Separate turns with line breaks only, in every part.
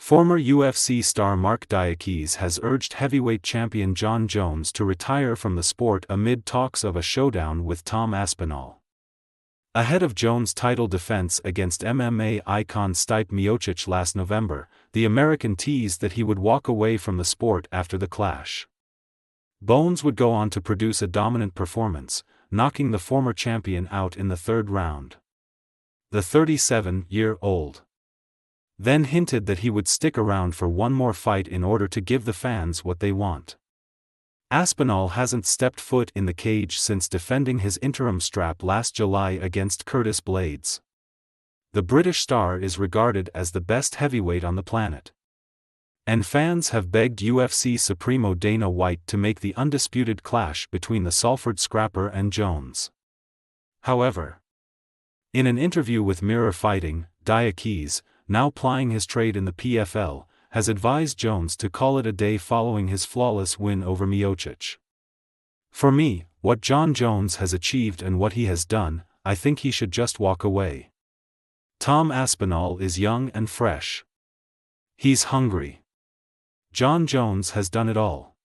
Former UFC star Marc Diakiese has urged heavyweight champion Jon Jones to retire from the sport amid talks of a showdown with Tom Aspinall. Ahead of Jones' title defense against MMA icon Stipe Miocic last November, the American teased that he would walk away from the sport after the clash. Bones would go on to produce a dominant performance, knocking the former champion out in the third round. The 37-year-old then hinted that he would stick around for one more fight in order to give the fans what they want. Aspinall hasn't stepped foot in the cage since defending his interim strap last July against Curtis Blaydes. The British star is regarded as the best heavyweight on the planet. And fans have begged UFC Supremo Dana White to make the undisputed clash between the Salford scrapper and Jones. However, in an interview with Mirror Fighting, Diakiese, now plying his trade in the PFL, has advised Jones to call it a day following his flawless win over Miocic. "For me, what Jon Jones has achieved and what he has done, I think he should just walk away. Tom Aspinall is young and fresh. He's hungry. Jon Jones has done it all.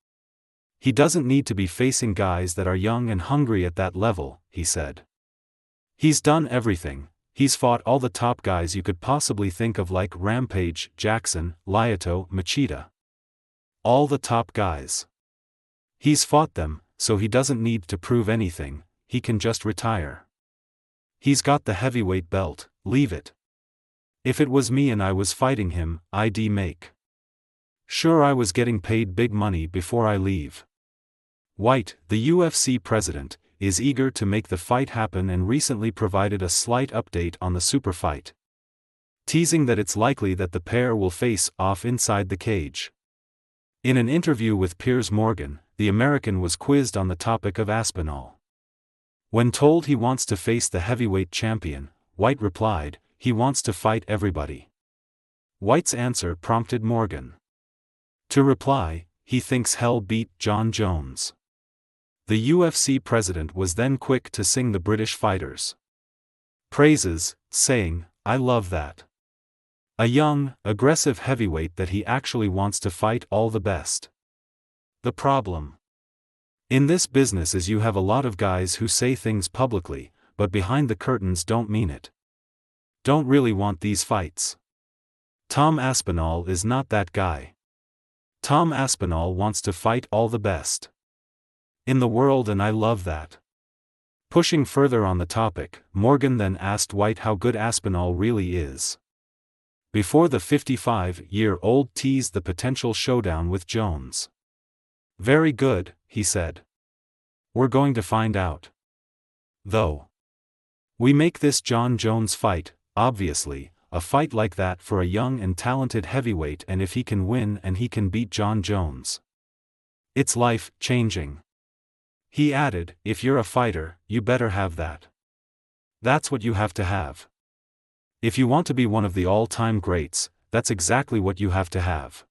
He doesn't need to be facing guys that are young and hungry at that level," he said. "He's done everything. He's fought all the top guys you could possibly think of, like Rampage, Jackson, Lyoto, Machida. All the top guys. He's fought them, so he doesn't need to prove anything, he can just retire. He's got the heavyweight belt, leave it. If it was me and I was fighting him, I'd make sure I was getting paid big money before I leave." White, the UFC president, is eager to make the fight happen and recently provided a slight update on the super fight, teasing that it's likely that the pair will face off inside the cage. In an interview with Piers Morgan, the American was quizzed on the topic of Aspinall. When told he wants to face the heavyweight champion, White replied, "He wants to fight everybody." White's answer prompted Morgan to reply, "He thinks hell beat Jon Jones." The UFC president was then quick to sing the British fighter's praises, saying, "I love that. A young, aggressive heavyweight that he actually wants to fight all the best. The problem in this business is you have a lot of guys who say things publicly, but behind the curtains don't mean it. Don't really want these fights. Tom Aspinall is not that guy. Tom Aspinall wants to fight all the best in the world, and I love that." Pushing further on the topic, Morgan then asked White how good Aspinall really is, before the 55-year-old teased the potential showdown with Jones. "Very good," he said. "We're going to find out. Though we make this Jon Jones fight, obviously, a fight like that for a young and talented heavyweight, and if he can win and he can beat Jon Jones, it's life-changing." He added, "If you're a fighter, you better have that. That's what you have to have. If you want to be one of the all-time greats, that's exactly what you have to have."